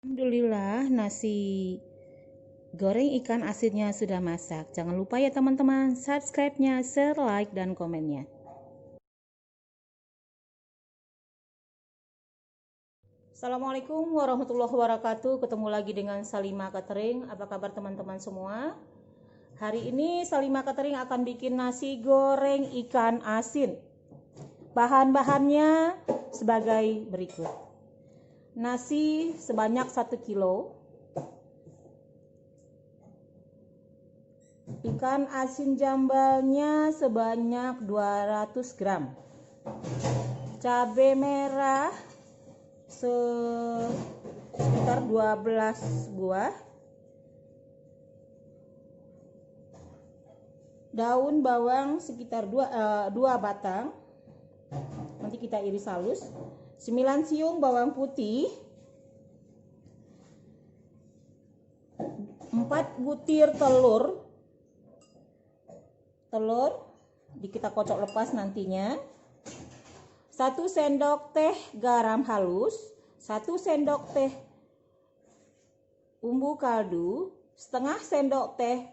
Alhamdulillah nasi goreng ikan asinnya sudah masak. Jangan lupa ya teman-teman, subscribe-nya, share, like, dan komennya. Assalamualaikum warahmatullahi wabarakatuh. Ketemu lagi dengan Salima Catering. Apa kabar teman-teman semua? Hari ini Salima Catering akan bikin nasi goreng ikan asin. Bahan-bahannya sebagai berikut. Nasi sebanyak 1 kilo. Ikan asin jambalnya sebanyak 200 gram. Cabai merah sekitar 12 buah. Daun bawang sekitar 2 batang. Nanti kita iris halus. 9 siung bawang putih. 4 butir telur kita kocok lepas nantinya. 1 sendok teh garam halus, 1 sendok teh bumbu kaldu, setengah sendok teh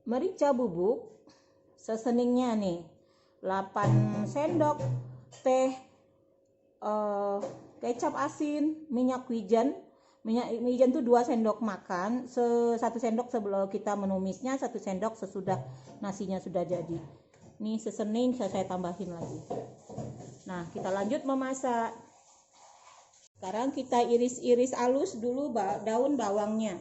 merica bubuk seseningnya nih, 8 sendok teh kecap asin, minyak wijen tuh 2 sendok makan, 1 sendok sebelum kita menumisnya, 1 sendok sesudah nasinya sudah jadi. Nih sesening saya tambahin lagi. Nah, kita lanjut memasak. Sekarang kita iris-iris halus dulu daun bawangnya.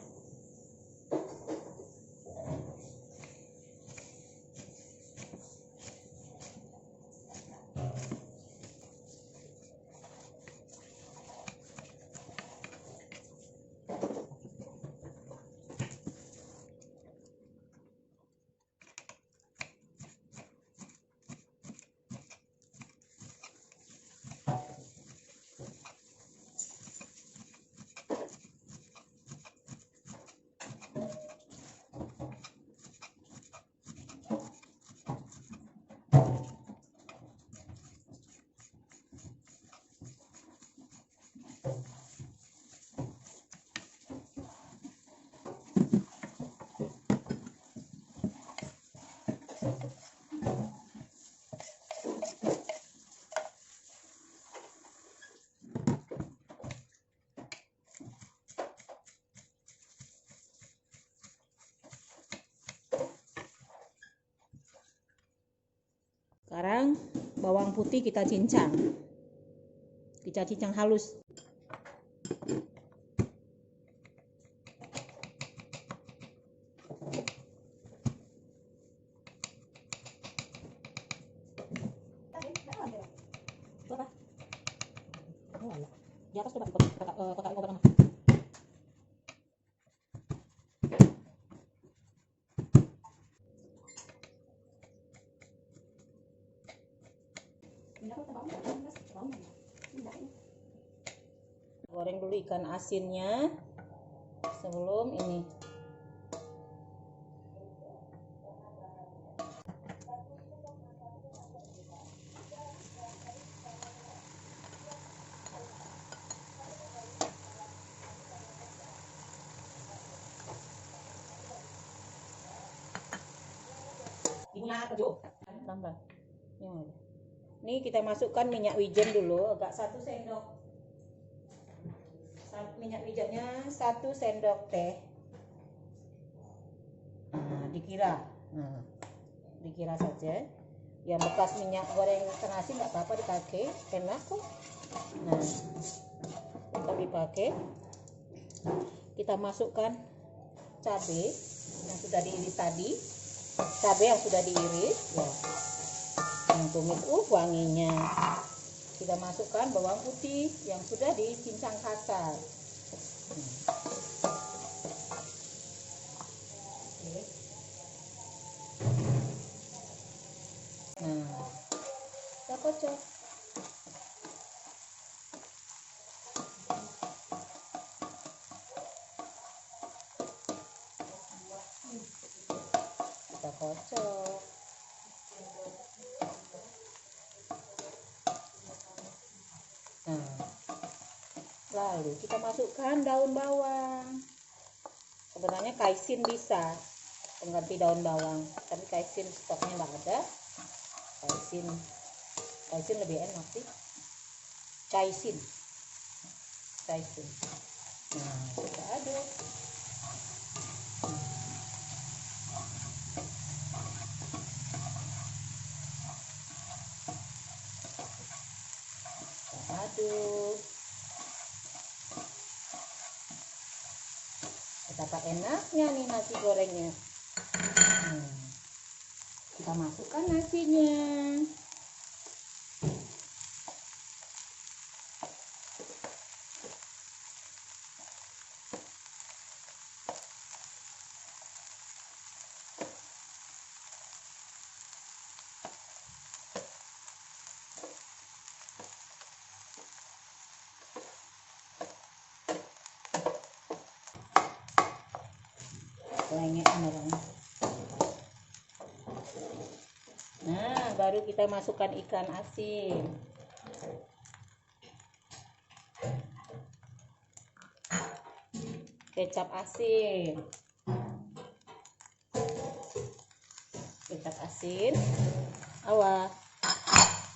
Sekarang bawang putih kita cincang halus. Di atas coba kakak ubah nama. Goreng dulu ikan asinnya sebelum ini. Tambah. Ini kita masukkan minyak wijen dulu, agak 1 sendok. Minyak wijennya 1 sendok teh. Dikira saja. Yang bekas minyak goreng ikan asin nggak apa-apa dipakai, enak kok. Nah, kita dipakai. Kita masukkan cabai yang sudah diiris tadi. Cabai yang sudah diiris, ya. Yang tumis, wanginya. Kita masukkan bawang putih yang sudah dicincang kasar. Nah, kita kocok. Kita kocok. Nah, Lalu kita masukkan daun bawang. Sebenarnya kaisin bisa pengganti daun bawang, tapi kaisin stoknya nggak ada. Kaisin lebih enak sih. Caisin. Nah, kita aduk. Aduk. Betapa enaknya nih nasi gorengnya. Kita masukkan nasinya. Nah, baru kita masukkan ikan asin. Kecap asin. Awas.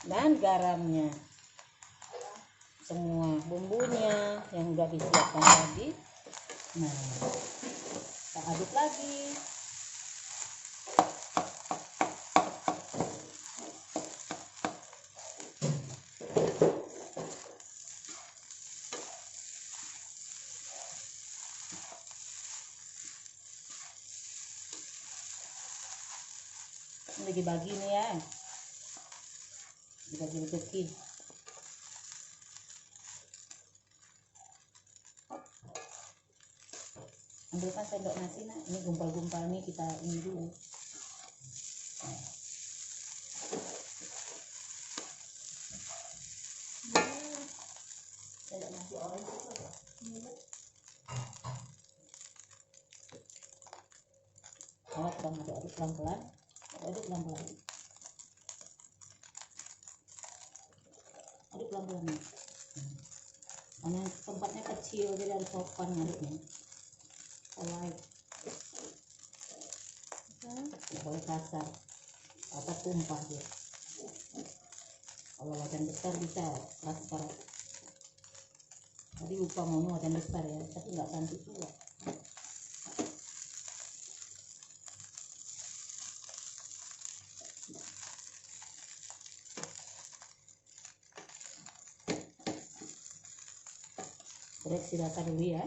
Dan garamnya. Semua bumbunya yang udah disiapkan tadi. Nah, kita aduk lagi. Ini dibagi nih ya, dibagi rezeki. Ambilkan sendok nasi nak, ini gumpal-gumpal nih kita ini dulu. Sendok nasi orang itu apa? Awas bang, aduk pelan-pelan. Aduk pelan-pelan nih. Karena tempatnya kecil jadi harus sopan ngaduknya. Boleh kasar atau tumpah dia. Kalau wajan besar bisa kasar. Tadi lupa ngomong wajan besar ya, tapi nggak cantik juga. Koreksi rasa dulu ya.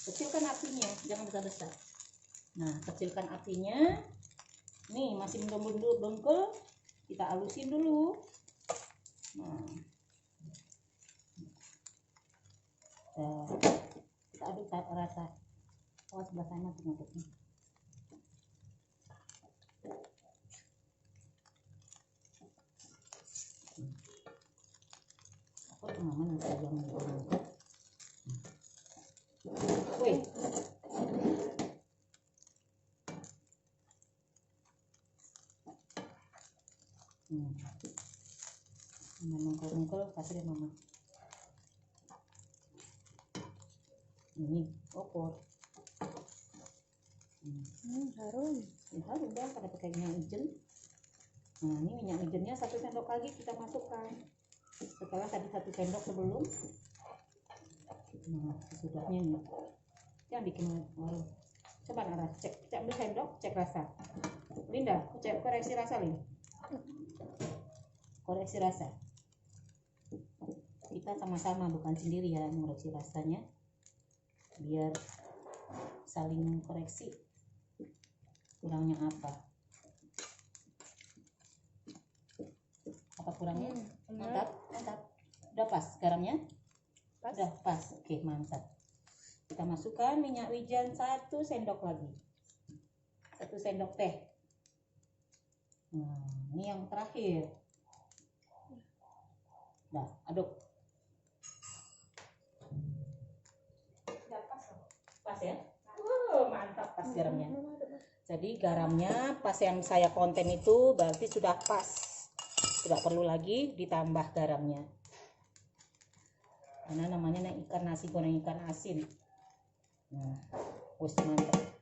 Kecilkan apinya, jangan besar-besar. Nah, kecilkan apinya. Nih, masih dengkul, kita halusin dulu. Nah, kita aduk rasa. Oh, sebelah sana pengaduknya. Aku cuma nanti aja ngomong. Wih. Mengkol kasih deh mama. Ini opor. Harum. Harum dah pada pakai minyak wijen. Nah, ini minyak wijennya 1 sendok lagi kita masukkan. Setelah tadi 1 sendok sebelum. Nah, sesudahnya nih. Jangan bikin warung. Coba Nara, cek ambil sendok, cek rasa. Linda, cek koreksi rasa, Lin. Koreksi rasa. Kita sama-sama, bukan sendiri ya, mengoreksi rasanya. Biar saling koreksi. Kurangnya apa? Apa kurangnya? Mantap. Udah pas garamnya? Udah pas. Oke, mantap. Kita masukkan minyak wijen 1 sendok lagi. 1 sendok teh. Nah, ini yang terakhir. Nah, aduk. Pas ya? Mantap pas garamnya. Jadi garamnya pas yang saya konten itu berarti sudah pas. Tidak perlu lagi ditambah garamnya. karena namanya ikan nasi goreng ikan asin. Nah, mantap.